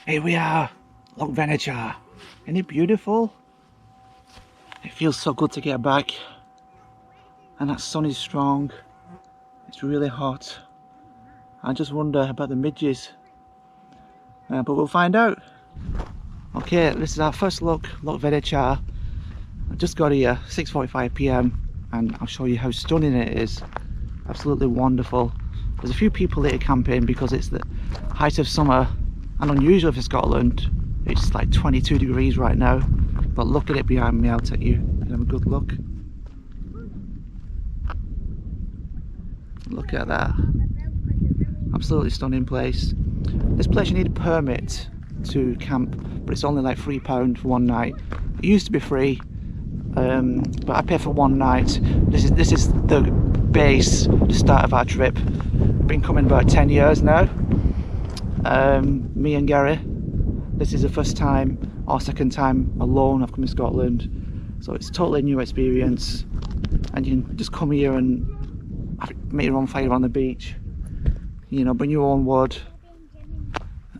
Here we are, Loch Venachar. Isn't it beautiful? It feels so good to get back. And that sun is strong. It's really hot. I just wonder about the midges. But we'll find out. Okay, this is our first look, Loch Venachar. I just got here, 6:45 p.m. and I'll show you how stunning it is. Absolutely wonderful. There's a few people here camping because it's the height of summer and unusual for Scotland. It's like 22 degrees right now, but look at it behind me. I'll take you and have a good look. Look at that. Absolutely stunning place. This place you need a permit to camp, but it's only like £3 for one night. It used to be free, but I pay for one night. This is the base, the start of our trip. Been coming about 10 years now. Me and Gary, this is the first time or second time alone I've come to Scotland, so it's a totally new experience. And you can just come here and make your own fire on the beach, you know, bring your own wood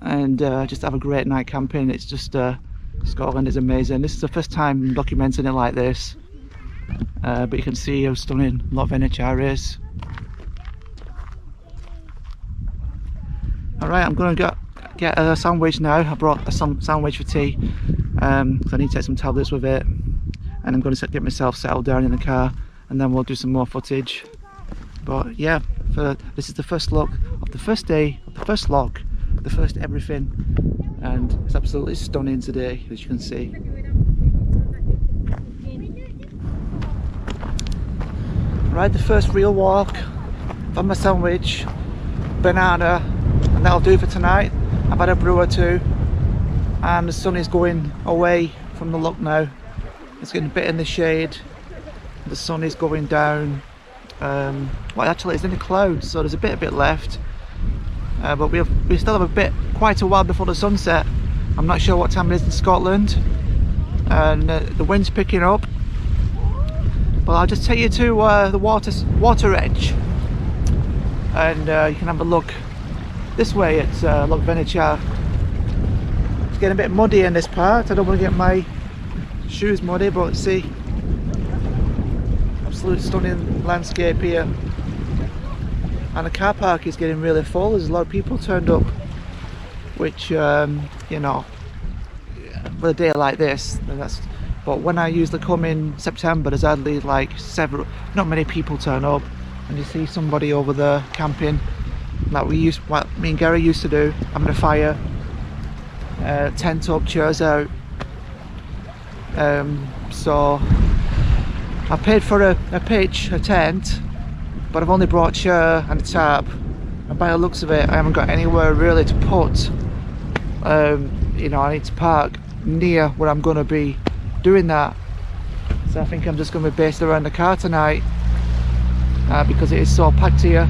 and just have a great night camping. It's just Scotland is amazing. This is the first time documenting it like this, but you can see how stunning Loch Venachar is. Alright, I'm going to get a sandwich now. I brought a sandwich for tea, because I need to take some tablets with it, and I'm going to get myself settled down in the car, and then we'll do some more footage. But yeah, this is the first look of the first day of the first loch, the first everything, and it's absolutely stunning today, as you can see. Right, the first real walk. Found my sandwich, banana, and that'll do for tonight. I've had a brew or two, and the sun is going away from the loch now. It's getting a bit in the shade. The sun is going down. Well, actually it's in the clouds, so there's a bit left, but we still have quite a while before the sunset. I'm not sure what time it is in Scotland, and the wind's picking up, but I'll just take you to the water edge, and you can have a look this way at Loch Venachar. It's getting a bit muddy in this part. I don't want to get my shoes muddy, but see, absolute stunning landscape here. And the car park is getting really full. There's a lot of people turned up, which you know, with a day like this, but when I usually come in September, there's hardly like not many people turn up, and you see somebody over there camping like what me and Gary used to do, having a fire, tent up, chairs out. So I paid for a pitch, a tent, but I've only brought a chair and a tarp, and by the looks of it I haven't got anywhere really to put. You know, I need to park near where I'm going to be doing that, so I think I'm just going to be based around the car tonight, because it is so packed here.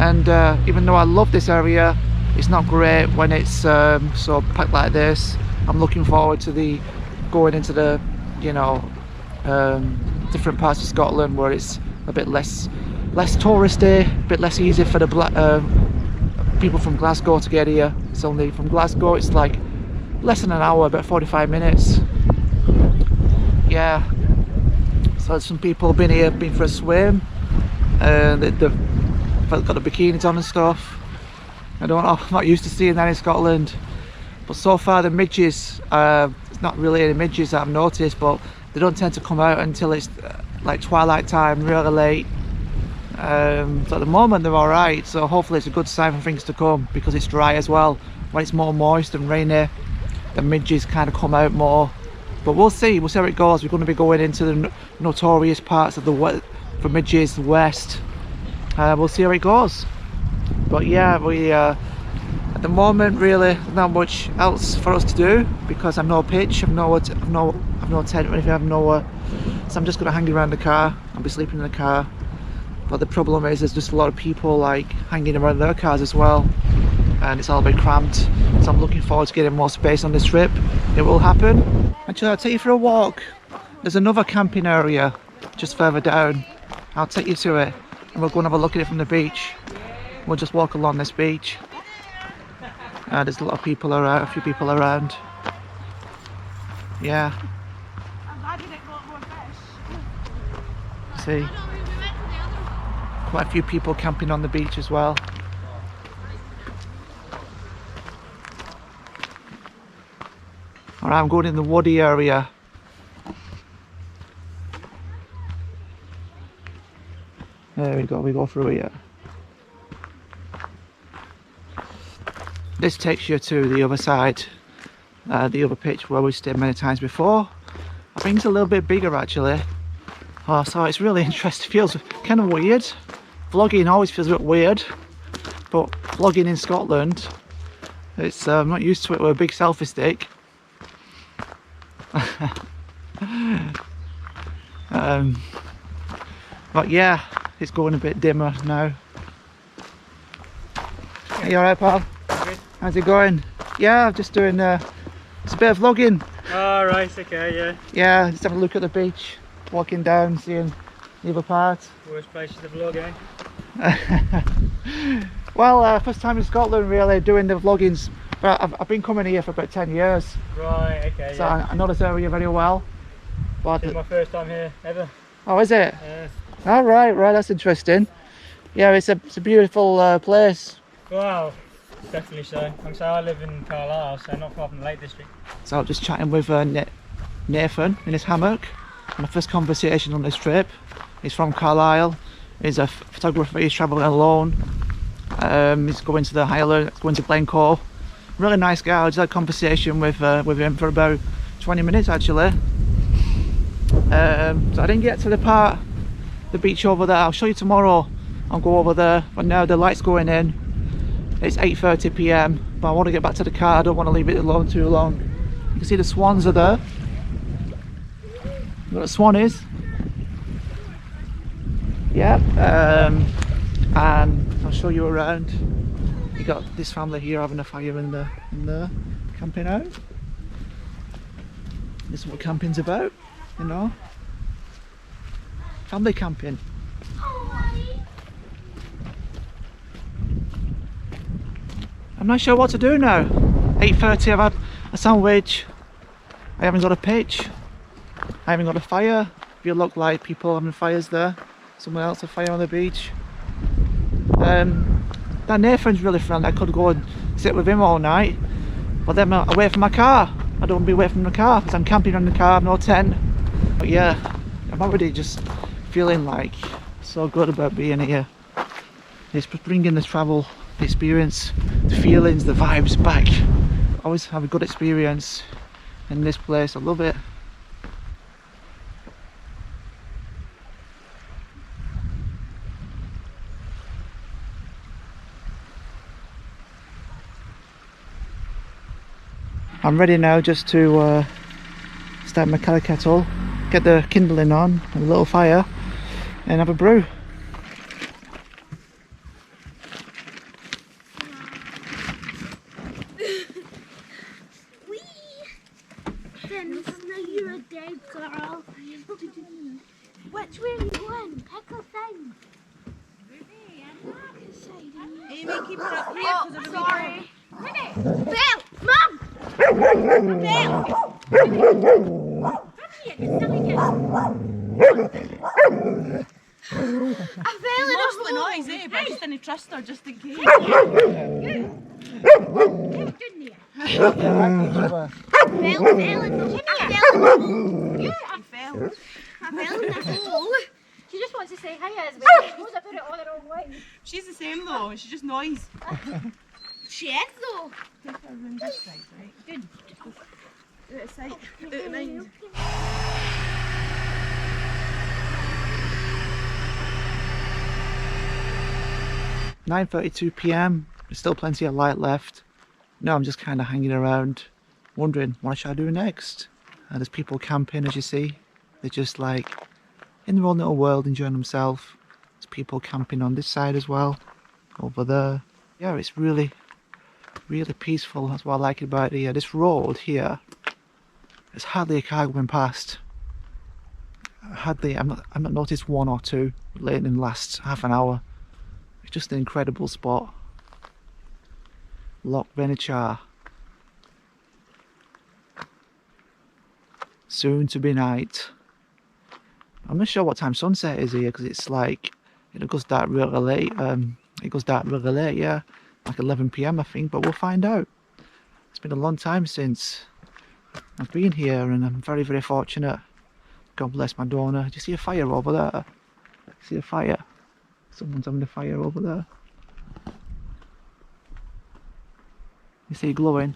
And even though I love this area, it's not great when it's so packed like this. I'm looking forward to going into the, you know, different parts of Scotland where it's a bit less touristy, a bit less easy for the people from Glasgow to get here. It's only from Glasgow, it's like less than an hour, about 45 minutes. Yeah, so some people have been for a swim, they've got the bikinis on and stuff. I'm not used to seeing that in Scotland, but so far the midges, it's not really any midges that I've noticed, but they don't tend to come out until it's like twilight time, really late. So at the moment they're alright, so hopefully it's a good sign for things to come, because it's dry as well. When it's more moist and rainy, the midges kind of come out more, but we'll see how it goes. We're going to be going into the notorious parts of for midges, the west. We'll see how it goes. But yeah, we at the moment really not much else for us to do, because I've no pitch, I've no tent or anything, I've nowhere. So I'm just going to hang around the car. I'll be sleeping in the car. But the problem is there's just a lot of people like hanging around their cars as well, and it's all a bit cramped. So I'm looking forward to getting more space on this trip. It will happen. Actually, I'll take you for a walk. There's another camping area just further down. I'll take you to it, and we'll go and have a look at it from the beach. We'll just walk along this beach. There's a lot of people around, a few people around. Yeah. See, quite a few people camping on the beach as well. Alright, I'm going in the woody area. There we go through here. This takes you to the other side, the other pitch where we stayed many times before. I think it's a little bit bigger actually. Oh, so it's really interesting, feels kind of weird. Vlogging always feels a bit weird, but vlogging in Scotland, it's I'm not used to it with a big selfie stick. But yeah, it's going a bit dimmer now. Are you alright, pal? Good. How's it going? Yeah, I'm just doing it's a bit of vlogging. Oh, right, okay, yeah. Yeah, just having a look at the beach, walking down, seeing the other part. Worst place to vlog, eh? Well, first time in Scotland really doing the vloggings, but I've been coming here for about 10 years. Right, okay, So yeah. I know this area very well. But This is my first time here, ever. oh, is it? Yeah. Oh, right, that's interesting. Yeah, it's a beautiful place. Wow, definitely so. I live in Carlisle, so not far from the Lake District. So I'm just chatting with Nathan in his hammock. My first conversation on this trip. He's from Carlisle. He's a photographer. He's travelling alone. He's going to the Highlands, going to Glencoe. Really nice guy. I just had a conversation with him for about 20 minutes actually. So I didn't get to the beach over there. I'll show you tomorrow. I'll go over there. But now the light's going in. It's 8:30 p.m. but I want to get back to the car. I don't want to leave it alone too long. You can see the swans are there. What a swan is. Yep. And I'll show you around. You got this family here having a fire in there, camping out. This is what camping's about, you know. Family camping. I'm not sure what to do now. 8:30, I've had a sandwich. I haven't got a pitch. I haven't got a fire. If you look like people having fires there. Someone else a fire on the beach. That Nathan's really friendly. I could go and sit with him all night. But then I'm away from my car. I don't want to be away from the car because I'm camping in the car, I've no tent. But yeah, I'm already just feeling like so good about being here. It's bringing the travel, the experience, the feelings, the vibes back. I always have a good experience in this place. I love it. I'm ready now just to start my kettle, get the kindling on, a little fire, and have a brew. You're a dead girl. Which way are you going? Pick a thing. Amy, keep it up here. Oh, sorry. Belle! Mum! Belle! I fell in Lost a the hole. noise, eh? But I just didn't trust her just in case. Didn't you? Yeah, Fell in the hole. Yeah, I fell. I fell in the hole. She just wants to say hi as well. I suppose I put it all the wrong way. She's the same though, she's just noise. She is though. Take her room this side, right? Good. Out of sight, out of mind. £9:32 p.m. There's still plenty of light left. No, I'm just kind of hanging around, wondering what should I do next. There's people camping, as you see. They're just like in their own little world, enjoying themselves. There's people camping on this side as well, over there. Yeah, it's really peaceful. That's what I like about it here. This road here, there's hardly a car going past. I've not noticed one or two late in the last half an hour. It's just an incredible spot. Loch Venachar. Soon to be night. I'm not sure what time sunset is here because it's like it goes dark really late. It goes dark really late, yeah, like 11 p.m. I think, but we'll find out. It's been a long time since I've been here, and I'm very, very fortunate. God bless my donor. Do you see a fire over there? See a fire? Someone's having a fire over there. You see it glowing?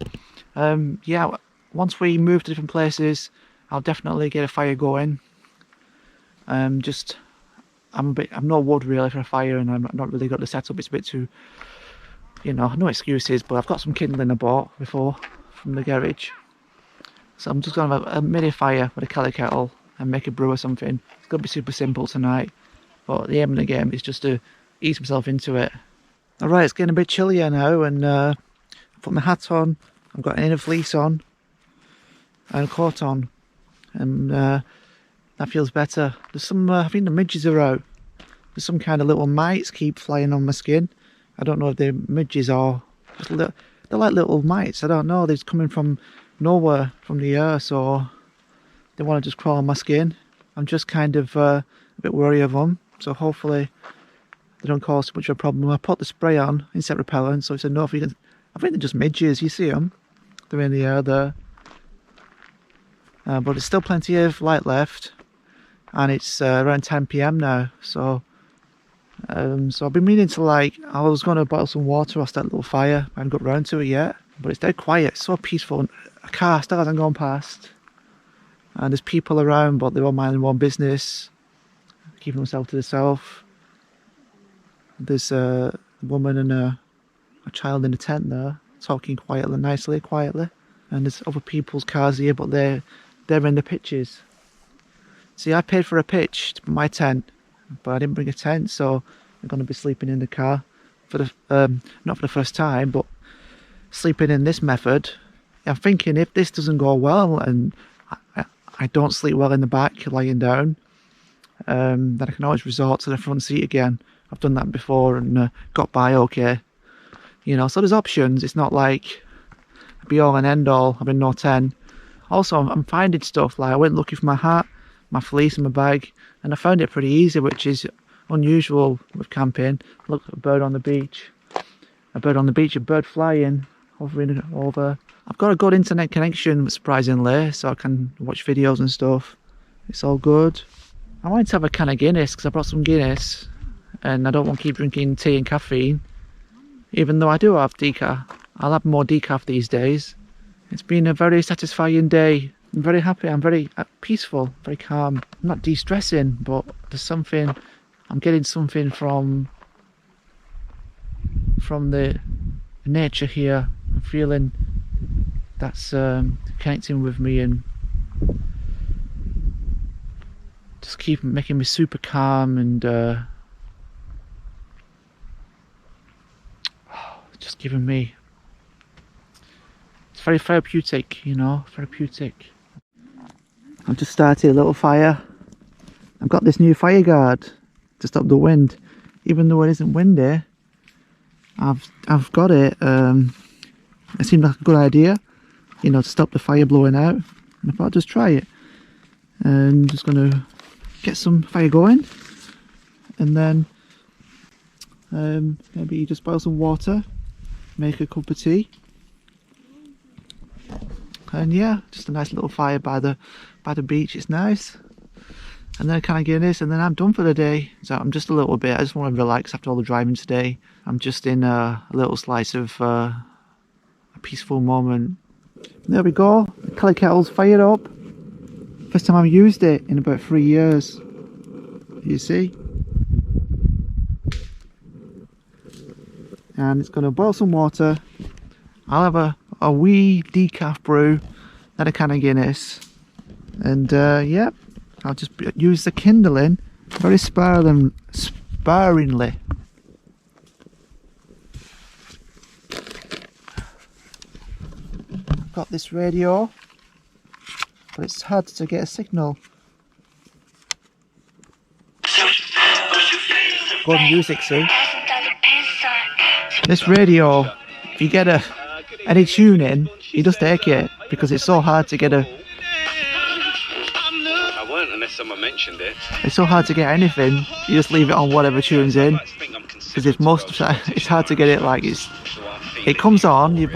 Yeah, once we move to different places, I'll definitely get a fire going. I'm no wood really for a fire, and I'm not really got the setup. It's a bit too, you know, no excuses, but I've got some kindling I bought before from the garage. So I'm just gonna have a mini fire with a kelly kettle and make a brew or something. It's gonna be super simple tonight, but the aim of the game is just to ease myself into it. Alright, it's getting a bit chillier now, and I put my hat on. I've got an inner fleece on and a coat on, and that feels better. There's some, I think the midges are out. There's some kind of little mites keep flying on my skin. I don't know if they're midges or just little, they're like little mites. I don't know. They're coming from nowhere, from the earth, so they want to just crawl on my skin. I'm just kind of a bit worried of them, so hopefully they don't cause too much of a problem. I put the spray on, insect repellent, so it's enough. I think they're just midges. You see them? They're in the air there. But there's still plenty of light left, and it's around 10 p.m. now, so I've been meaning to, like, I was going to boil some water or start a little fire. I haven't got round to it yet, but it's dead quiet. It's so peaceful. A car still hasn't gone past, and there's people around, but they're all minding their own business, keeping themselves to themselves. There's a woman and a child in a tent there, talking quietly, nicely, quietly, and there's other people's cars here, but they're in the pitches. See, I paid for a pitch to put my tent, but I didn't bring a tent, so I'm going to be sleeping in the car for the not for the first time, but sleeping in this method. I'm thinking if this doesn't go well and I don't sleep well in the back lying down, then I can always resort to the front seat again. I've done that before and got by okay, you know. So there's options. It's not like be all and end all. I've been no 10. Also, I'm finding stuff, like I went looking for my hat, my fleece and my bag, and I found it pretty easy, which is unusual with camping. Look, a bird on the beach, a bird flying, hovering over. I've got a good internet connection, surprisingly, so I can watch videos and stuff. It's all good. I wanted to have a can of Guinness because I brought some Guinness, and I don't want to keep drinking tea and caffeine, even though I do have decaf. I'll have more decaf these days. It's been a very satisfying day. I'm very happy. I'm very peaceful, very calm. I'm not de-stressing, but there's something, I'm getting something from the nature here. I'm feeling that's connecting with me and just keep making me super calm and just giving me, it's very therapeutic, you know, therapeutic. I've just started a little fire. I've got this new fire guard to stop the wind, even though it isn't windy. I've got it. It seemed like a good idea, you know, to stop the fire blowing out. And I thought I'd just try it. And just gonna get some fire going, and then maybe just boil some water, make a cup of tea, and yeah, just a nice little fire by the beach. It's nice. And then I kind of get this, and then I'm done for the day. So I'm just a little bit, I just want to relax after all the driving today. I'm just in a little slice of a peaceful moment. There we go, the kelly kettle's fired up. First time I've used it in about 3 years. You see? And it's going to boil some water. I'll have a wee decaf brew, then a can of Guinness. And yeah, I'll just use the kindling very sparingly. I've got this radio, but it's hard to get a signal. Good music, see? This radio if you get any tune in, you just take it, because it's so hard to get I weren't unless someone mentioned it. it's so hard to get anything. You just leave it on whatever tune's in, because if it's hard to get it. Like it comes on, you're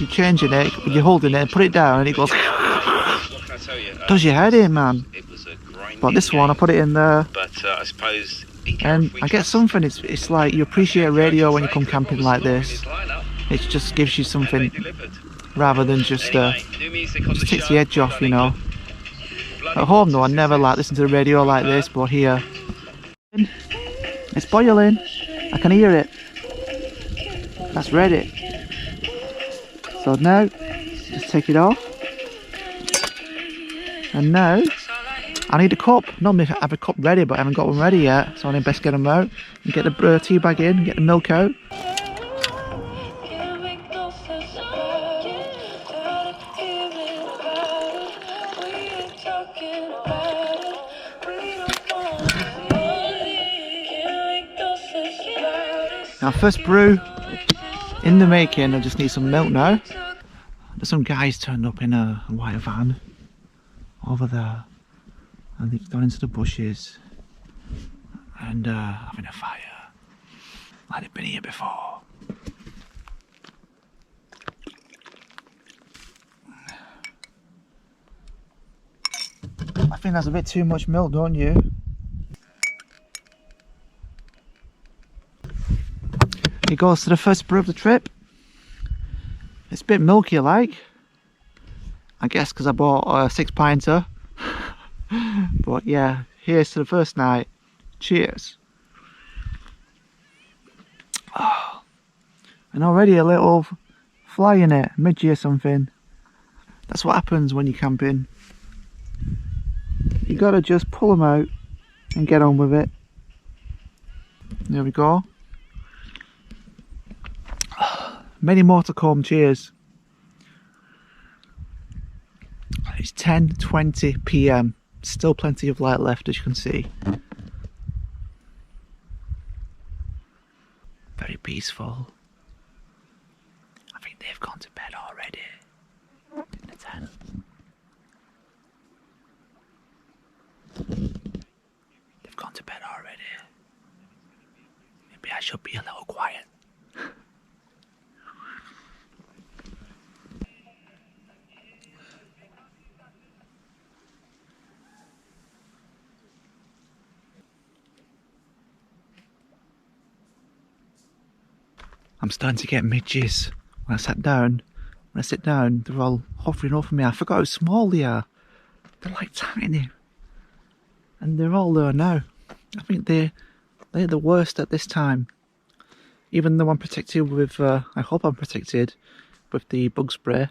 changing it, you're holding it, put it down, and it goes. What can I tell you? Does your head in, man. It was a grinding But this one, I game. put it in there, But I suppose and I get something. It's like you appreciate radio when you come camping like this. It just gives you something rather than just takes the edge off, you know. At home though, I never like listen to the radio like this, but here it's boiling. I can hear it. That's ready. So now, just take it off. And now, I need a cup. Normally I have a cup ready, but I haven't got one ready yet. So I need best get them out and get the tea bag in, get the milk out. Now first brew in the making. I just need some milk now. There's some guys turned up in a white van over there, and they've gone into the bushes and having a fire like they've been here before. I think that's a bit too much milk, don't you? It goes to the first brew of the trip. It's a bit milky like. I guess because I bought a 6-pinter. But yeah, here's to the first night. Cheers. Oh, and already a little fly in it, midgie or something. That's what happens when you're camping. You gotta just pull them out and get on with it. There we go. Many more to come. Cheers. It's 10:20 p.m. Still plenty of light left, as you can see. Very peaceful. I think they've gone to bed already in the tent. They've gone to bed already. Maybe I should be a little quiet. I'm starting to get midges. When I sit down, they're all hovering over me. I forgot how small they are. They're like tiny. And they're all there now. I think they're the worst at this time. Even though I'm protected with, I hope I'm protected with the bug spray.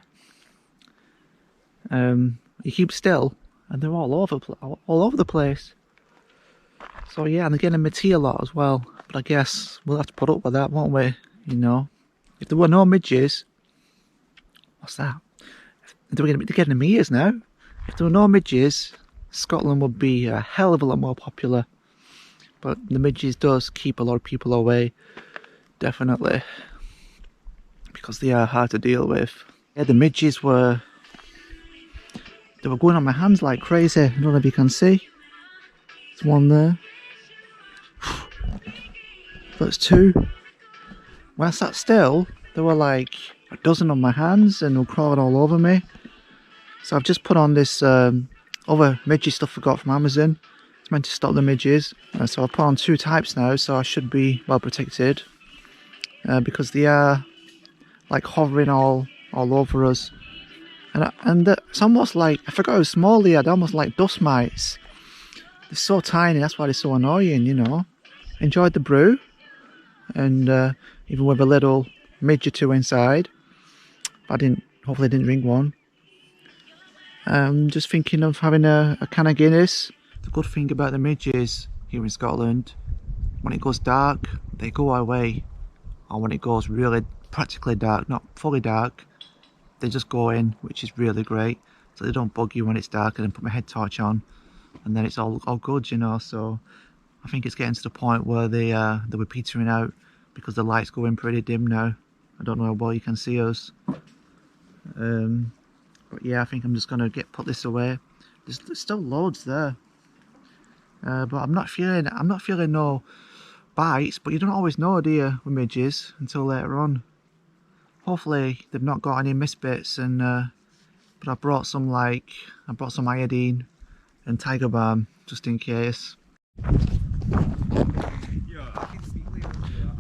You keep still, and they're all over the place. So yeah, and they're getting my tea a lot as well. But I guess we'll have to put up with that, won't we? You know, if there were no midges, what's that? They're getting meters now. If there were no midges, Scotland would be a hell of a lot more popular. But the midges does keep a lot of people away, definitely, because they are hard to deal with. Yeah, the midges they were going on my hands like crazy. I don't know if you can see. There's one there. That's two. When I sat still, there were like a dozen on my hands and they were crawling all over me. So I've just put on this other midgie stuff I got from Amazon. It's meant to stop the midges. So I've put on 2 types now, so I should be well protected. Because they are like hovering all over us. And it's almost like, I forgot how small they are, they're almost like dust mites. They're so tiny, that's why they're so annoying, you know. Enjoyed the brew. And even with a little midge or 2 inside. Hopefully I didn't drink one. Just thinking of having a can of Guinness. The good thing about the midges here in Scotland, when it goes dark, they go away. Or when it goes really practically dark, not fully dark, they just go in, which is really great. So they don't bug you when it's dark, and then put my head torch on, and then it's all good, you know. So I think it's getting to the point where they were petering out, because the light's going pretty dim now, I don't know how well you can see us. But yeah, I think I'm just gonna put this away. There's still loads there, but I'm not feeling no bites. But you don't always know, do you, with midges until later on. Hopefully they've not got any misbits, and but I brought some iodine and tiger balm just in case.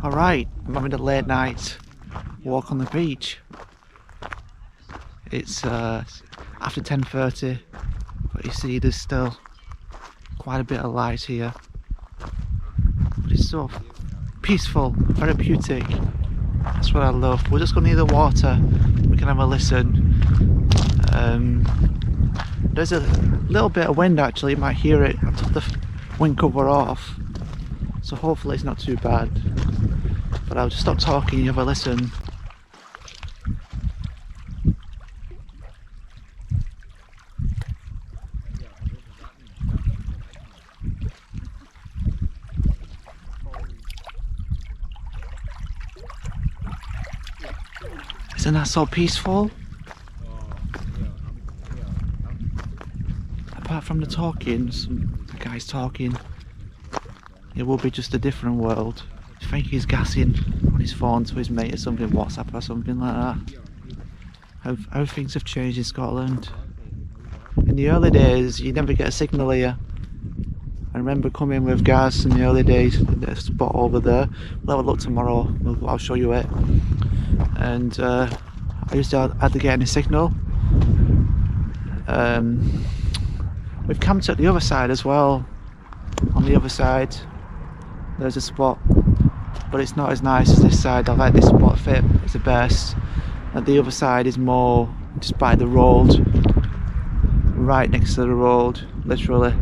Alright, I'm having a late night walk on the beach. It's after 10:30, but you see there's still quite a bit of light here. But it's so peaceful, therapeutic. That's what I love. We're just going near the water. We can have a listen. There's a little bit of wind actually. You might hear it. I took the wind cover off, so hopefully it's not too bad. But I'll just stop talking and you have a listen. Isn't that so peaceful? Apart from the talking, the guy's talking, it will be just a different world. I think he's gassing on his phone to his mate or something, WhatsApp or something like that. How things have changed in Scotland. In the early days, you never get a signal here. I remember coming with gas in the early days, there's a spot over there. We'll have a look tomorrow, I'll show you it. And I used to hardly get any signal. We've camped at the other side as well. On the other side, there's a spot, but it's not as nice as this side. I like this spot fit, it's the best. And the other side is more just by the road, right next to the road, literally.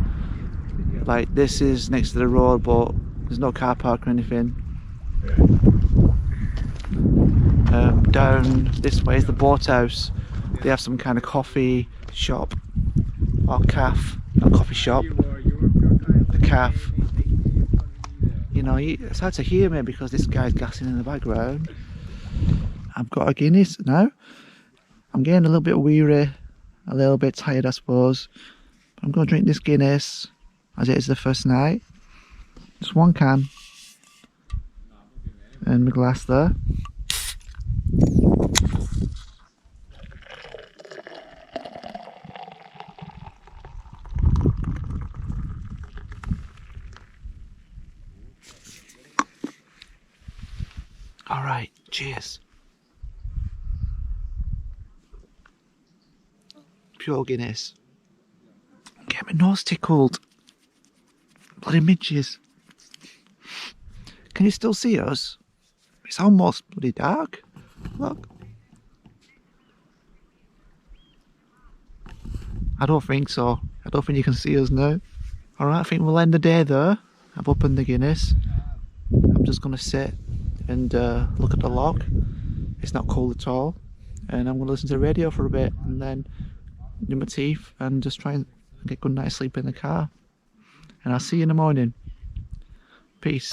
Like this is next to the road, but there's no car park or anything. Down this way is the boathouse. They have some kind of coffee shop or calf, a coffee shop, a calf. You know, it's hard to hear me because this guy's gassing in the background. I've got a Guinness now. I'm getting a little bit weary, a little bit tired I suppose. But I'm going to drink this Guinness as it is the first night. Just one can. And my glass there. Alright, cheers. Pure Guinness. I'm getting my nose tickled. Bloody midges. Can you still see us? It's almost bloody dark. Look. I don't think so. I don't think you can see us now. Alright, I think we'll end the day there. I've opened the Guinness. I'm just going to sit and look at the loch. It's not cold at all. And I'm going to listen to the radio for a bit and then do my teeth and just try and get a good night's sleep in the car. And I'll see you in the morning. Peace.